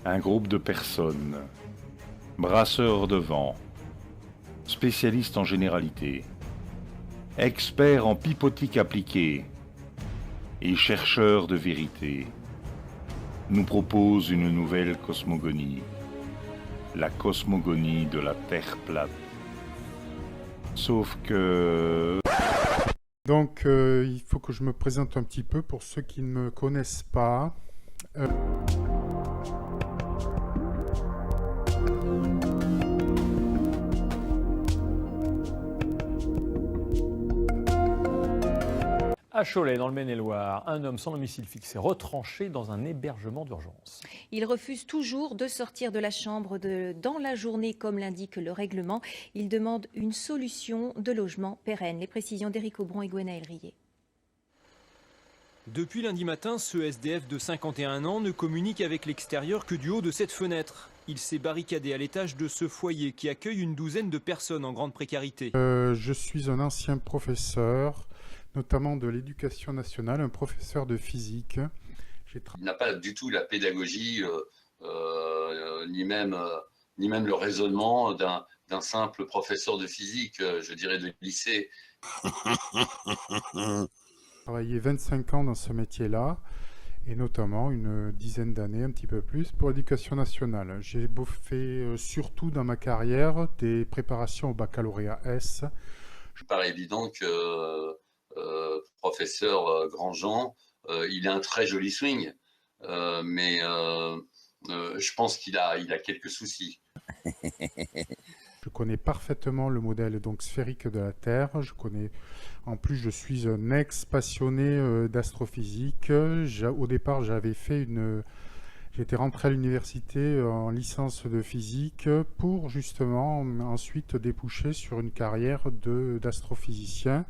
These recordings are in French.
Un groupe de personnes, brasseurs de vent, spécialistes en généralité, experts en pipotique appliquée et chercheurs de vérité, nous proposent une nouvelle cosmogonie, la cosmogonie de la Terre plate. Sauf que... Donc, il faut que je me présente un petit peu pour ceux qui ne me connaissent pas. À Cholet, dans le Maine-et-Loire, un homme sans domicile fixe est retranché dans un hébergement d'urgence. Il refuse toujours de sortir de la chambre dans la journée, comme l'indique le règlement. Il demande une solution de logement pérenne. Les précisions d'Éric Aubron et Gwenaël Rillet. Depuis lundi matin, ce SDF de 51 ans ne communique avec l'extérieur que du haut de cette fenêtre. Il s'est barricadé à l'étage de ce foyer qui accueille une douzaine de personnes en grande précarité. Je suis un ancien professeur, notamment de l'éducation nationale, un professeur de physique. Il n'a pas du tout la pédagogie, ni même le raisonnement d'un simple professeur de physique, je dirais de lycée. J'ai travaillé 25 ans dans ce métier-là, et notamment une dizaine d'années, un petit peu plus, pour l'éducation nationale. J'ai fait surtout dans ma carrière des préparations au baccalauréat S. Il paraît évident que professeur Grandjean, il a un très joli swing, mais je pense qu'il a quelques soucis. Je connais parfaitement le modèle donc sphérique de la Terre. En plus, je suis un ex-passionné d'astrophysique. Au départ, j'étais rentré à l'université en licence de physique pour justement ensuite déboucher sur une carrière d'astrophysicien.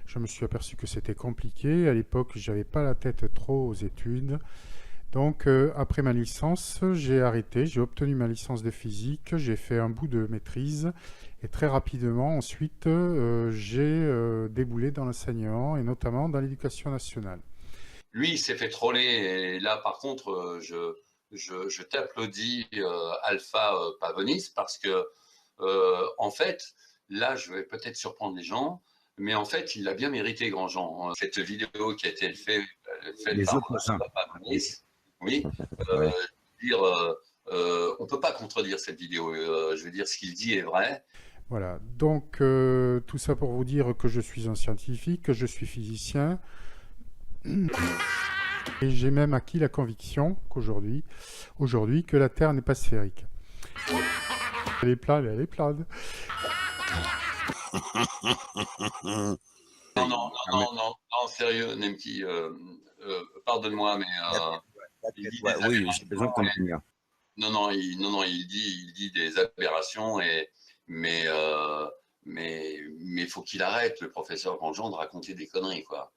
Je me suis aperçu que c'était compliqué. À l'époque, j'avais pas la tête trop aux études. Donc, après ma licence, j'ai arrêté, j'ai obtenu ma licence de physique, j'ai fait un bout de maîtrise et très rapidement, ensuite, j'ai déboulé dans l'enseignement et notamment dans l'éducation nationale. Lui, il s'est fait troller et là, par contre, je t'applaudis, Alpha Pavonis, parce que, en fait, là, je vais peut-être surprendre les gens, mais en fait, il a bien mérité, Grandjean. Cette vidéo qui a été faite par Alpha Pavonis, oui, dire, on ne peut pas contredire cette vidéo. Je veux dire, ce qu'il dit est vrai. Voilà, donc tout ça pour vous dire que je suis un scientifique, que je suis physicien. Et j'ai même acquis la conviction qu'aujourd'hui, que la Terre n'est pas sphérique. Elle est plane, elle est plane. Non, sérieux, Nemki, pardonne-moi, mais oui, j'ai besoin de comprendre. Non, il dit des aberrations, mais faut qu'il arrête, le professeur Grandjean, de raconter des conneries, quoi.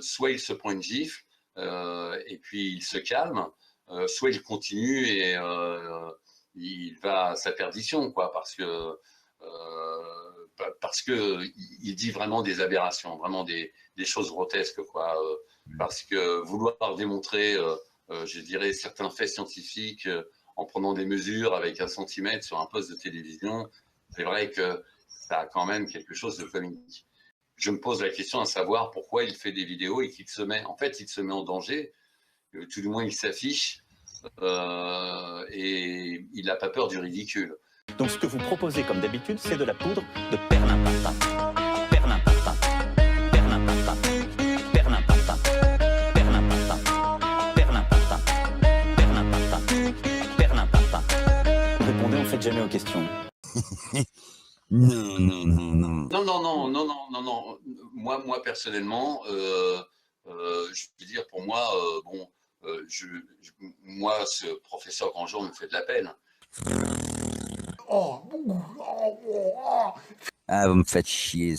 Soit il se prend une gifle, et puis il se calme, soit il continue et il va à sa perdition, quoi, parce que il dit vraiment des aberrations, vraiment des choses grotesques, quoi. Parce que vouloir démontrer, je dirais, certains faits scientifiques en prenant des mesures avec 1 centimètre sur un poste de télévision, c'est vrai que ça a quand même quelque chose de comique. Je me pose la question à savoir pourquoi il fait des vidéos et qu'il se met en danger, tout du moins il s'affiche, et il n'a pas peur du ridicule. Donc ce que vous proposez comme d'habitude, c'est de la poudre de perlimpinpin. Perlimpinpin. Perlimpinpin. Perlimpinpin. Perlimpinpin. Perlimpinpin. Perlimpinpin. Perlimpinpin. Répondez en fait jamais aux questions. Non. Non. Moi personnellement, je veux dire, pour moi, moi, ce professeur Grandjean me fait de la peine. Ah, vous me faites chier.